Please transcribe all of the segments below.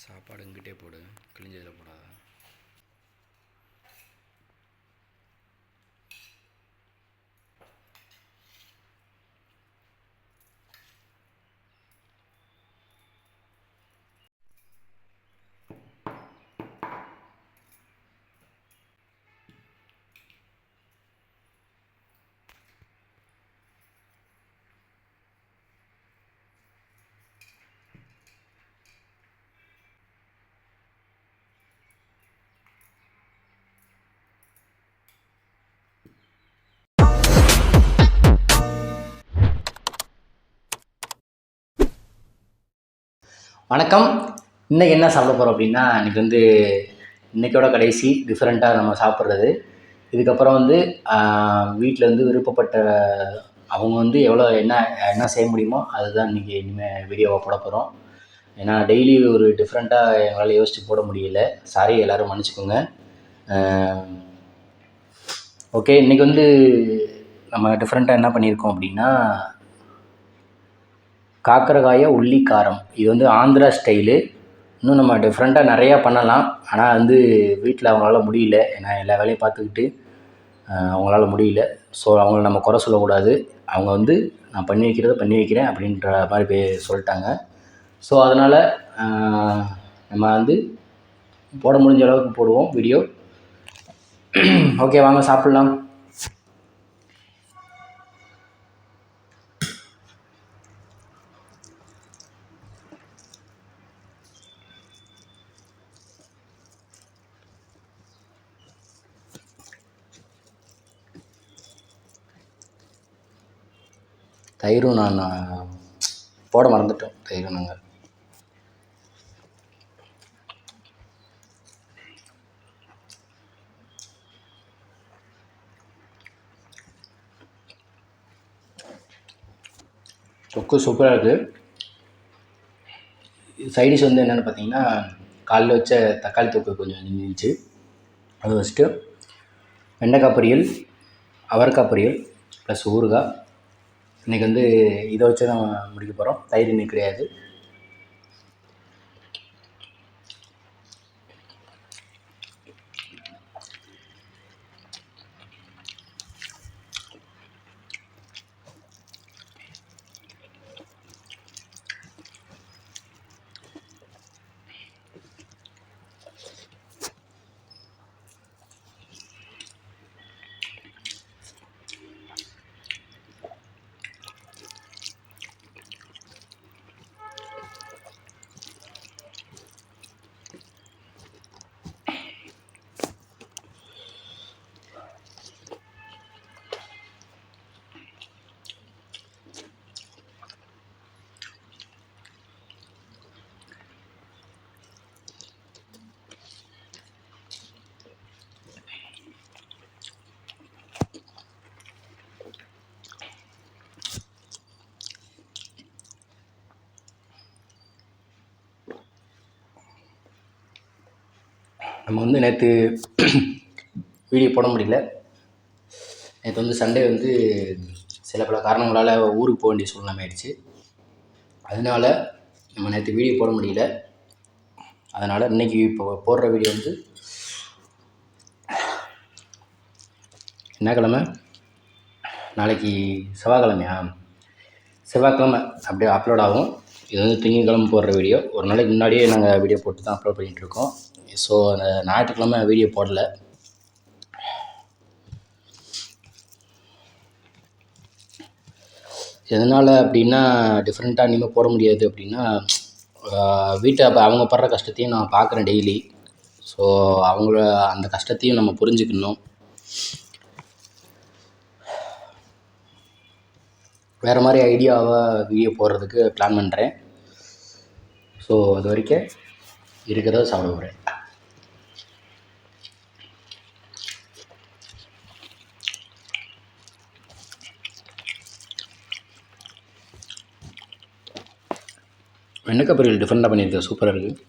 சாப்பாடு இங்கிட்டே போடு, கிழிஞ்சதில் போடாத. வணக்கம். இன்றைக்கி என்ன சாப்பிட போகிறோம் அப்படின்னா, இன்றைக்கோட கடைசி டிஃப்ரெண்ட்டாக நம்ம சாப்பிட்றது. இதுக்கப்புறம் வீட்டில் விருப்பப்பட்ட அவங்க எவ்வளோ என்ன செய்ய முடியுமோ அதுதான் இனிமேல் வீடியோவை போட போகிறோம். ஏன்னா டெய்லி ஒரு டிஃப்ரெண்ட்டாக எங்களால் யோசித்து போட முடியல. சாரி, எல்லோரும் மன்னிச்சிக்கோங்க. ஓகே, இன்றைக்கி நம்ம டிஃப்ரெண்ட்டாக என்ன பண்ணியிருக்கோம் அப்படின்னா, காக்கரகாய உள்ளி காரம். இது ஆந்திரா ஸ்டைலு. இன்னும் நம்ம டிஃப்ரெண்ட்டாக நிறையா பண்ணலாம். ஆனால் வீட்டில் அவங்களால முடியல. ஏன்னா எல்லா வேலையும் பார்த்துக்கிட்டு அவங்களால முடியல. ஸோ அவங்கள நம்ம குறை சொல்லக்கூடாது. அவங்க நான் பண்ணி வைக்கிறேன் அப்படின்ற மாதிரி சொல்லிட்டாங்க. ஸோ அதனால் நம்ம போட முடிஞ்ச அளவுக்கு போடுவோம் வீடியோ. ஓகே, வாங்க சாப்பிட்லாம். தயிரும் நான் போட மறந்துட்டோம். தயிரும் நாங்கள் தொக்கு சூப்பராக இருக்குது. சைடிஷ் என்னென்னு பார்த்தீங்கன்னா, காலையில் வச்ச தக்காளி தொக்கு கொஞ்சம் இருந்துச்சு. அது வச்சுட்டு வெண்டைக்காய் பொரியல், அவரைக்காய் பொரியல் ப்ளஸ் ஊறுகாய். இன்றைக்கி இதை வச்சு தான் முடிக்க போகிறோம். தயிர் இன்னைக்கு கிடையாது. நம்ம நேற்று வீடியோ போட முடியல. நேற்று சண்டே சில பல காரணங்களால் ஊருக்கு போக வேண்டிய சூழ்நிலை ஆயிடுச்சு. அதனால் நம்ம நேற்று வீடியோ போட முடியல. அதனால் இன்றைக்கி இப்போ போடுற வீடியோ என்ன கிழமை? நாளைக்கு செவ்வாய்க்கிழமையா? செவ்வாய்க்கிழமை அப்படியே அப்லோட் ஆகும். இது திங்கட்கிழமை போடுற வீடியோ. ஒரு நாளைக்கு முன்னாடியே நாங்கள் வீடியோ போட்டு தான் அப்லோட் பண்ணிகிட்ருக்கோம். ஸோ அந்த ஞாயிற்றுக்கிழமை வீடியோ போடல. எதனால் அப்படின்னா, டிஃப்ரெண்ட்டாக இனிமேல் போட முடியாது அப்படின்னா, வீட்டை அப்போ அவங்க படுற கஷ்டத்தையும் நான் பார்க்குறேன் டெய்லி. ஸோ அவங்கள அந்த கஷ்டத்தையும் நம்ம புரிஞ்சுக்கணும். வேறு மாதிரி ஐடியாவாக வீடியோ போடுறதுக்கு பிளான் பண்ணுறேன். ஸோ அது வரைக்கும் இருக்கிறத சாப்பிட போகிறேன். வெண்டைக்காய் பொரியல் டிஃப்ரெண்ட்டாக பண்ணியிருக்கேன். சூப்பராக இருக்குது.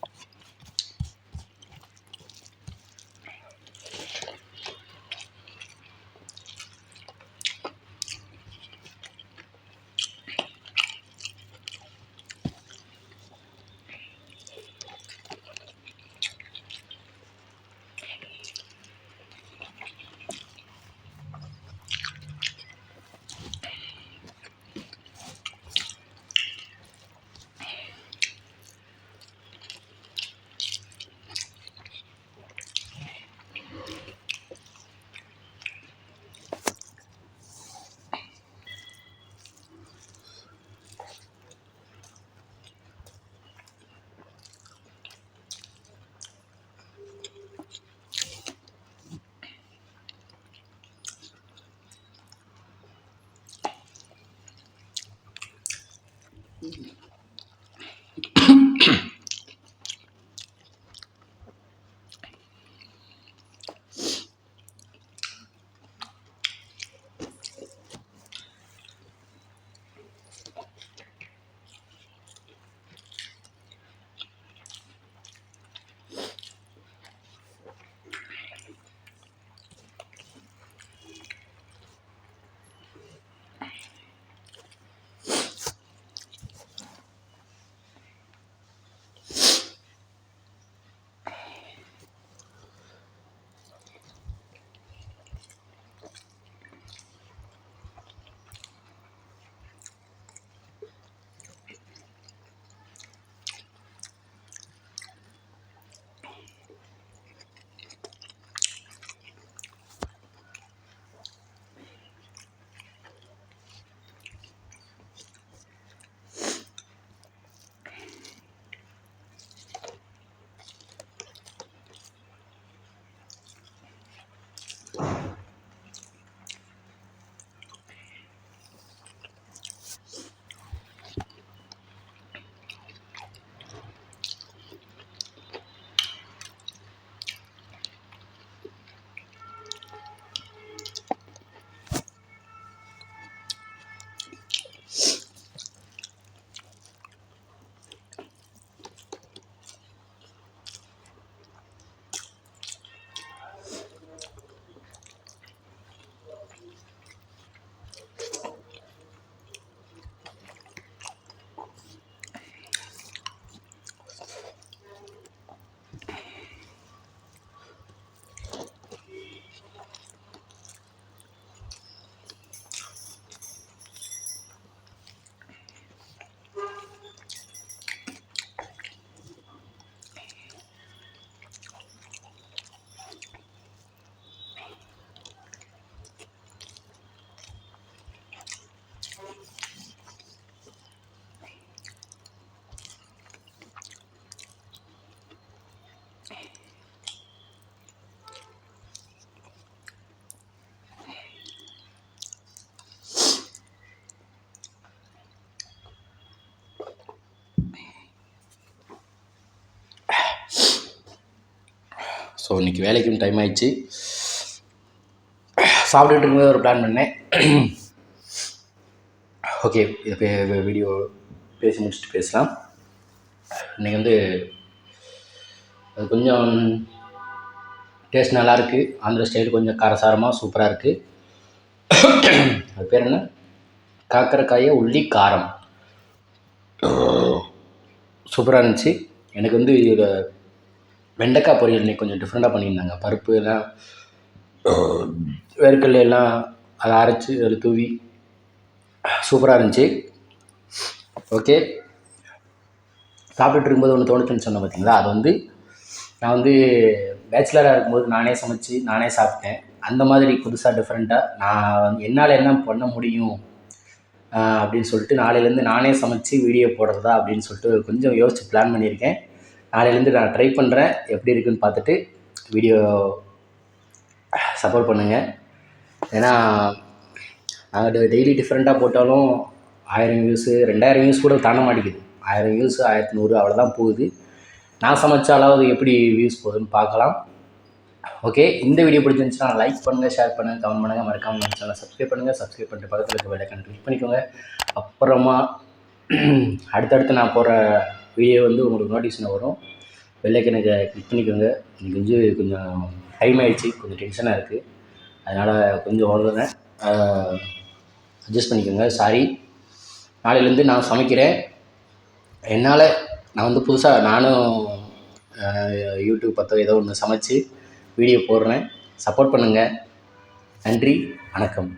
ஸோ இன்றைக்கி வேலைக்கும் டைம் ஆயிடுச்சு. சாப்பிட்டுட்டு இருக்கும்போது ஒரு பிளான் பண்ணேன். ஓகே, இதை வீடியோ பேசி முடிச்சுட்டு பேசலாம். இன்றைக்கி வந்து அது கொஞ்சம் டேஸ்ட் நல்லாயிருக்கு. ஆந்திரா ஸ்டைல் கொஞ்சம் காரசாரமாக சூப்பராக இருக்குது. அது பேர் என்ன, காக்கரக்காயை உள்ளி காரம். சூப்பராக இருந்துச்சு. எனக்கு வந்து இதில் வெண்டைக்காய் பொரியல் இன்றைக்கி கொஞ்சம் டிஃப்ரெண்ட்டாக பண்ணியிருந்தாங்க. பருப்பு எல்லாம் வேர்க்கடலை எல்லாம் அதை அரைச்சி அதில் தூவி சூப்பராக இருந்துச்சு. ஓகே, சாப்பிட்டுட்டு இருக்கும்போது ஒன்று தோணுச்சுன்னு சொன்னேன் பார்த்தீங்களா, அது வந்து நான் வந்து பேச்சுலராக இருக்கும்போது நானே சமைச்சு நானே சாப்பிட்டேன். அந்த மாதிரி புதுசாக டிஃப்ரெண்ட்டாக நான் என்னால் என்ன பண்ண முடியும் அப்படின்னு சொல்லிட்டு நாளையிலேருந்து நானே சமைச்சு வீடியோ போடுறதா அப்படின்னு சொல்லிட்டு கொஞ்சம் யோசித்து பிளான் பண்ணியிருக்கேன். நாளையிலேருந்து நான் ட்ரை பண்ணுறேன். எப்படி இருக்குதுன்னு பார்த்துட்டு வீடியோ சப்போர்ட் பண்ணுங்கள். ஏன்னா நாங்கள் டெய்லி டிஃப்ரெண்ட்டாக போட்டாலும் 1000 வியூஸு 2000 வியூஸ் கூட தாண்ட மாட்டேங்குது. 1000 வியூஸு 1100 அவ்வளோதான் போகுது. நான் சமைச்சாலாவது எப்படி வியூஸ் போகுதுன்னு பார்க்கலாம். ஓகே, இந்த வீடியோ பிடிச்சிருந்துச்சுன்னா லைக் பண்ணுங்கள், ஷேர் பண்ணுங்கள், கமெண்ட் பண்ணுங்கள். மறக்காமல் நம்ம சேனலை சப்ஸ்கிரைப் பண்ணுங்கள். சப்ஸ்கிரைப் பண்ணிட்டு பக்கத்தில் இருக்க பெல் ஐகானை கிளிக் பண்ணிக்கோங்க. அப்புறமா அடுத்தடுத்து நான் போகிற வீடியோ வந்து உங்களுக்கு நோட்டிஃபிகேஷன் வரும். பெல் ஐகானை கிளிக் பண்ணிக்கோங்க. எனக்கு கொஞ்சம் டைம் ஆகிடுச்சு, கொஞ்சம் டென்ஷனாக இருக்குது. அதனால் கொஞ்சம் ஓடுறேன், அட்ஜஸ்ட் பண்ணிக்கோங்க. சாரி. நாளையிலேருந்து நான் சமைக்கிறேன். என்னால் நான் வந்து புதுசாக நானும் யூடியூப் பார்த்தோ ஏதோ ஒன்று சமைச்சு வீடியோ போடுறேன். சப்போர்ட் பண்ணுங்கள். நன்றி, வணக்கம்.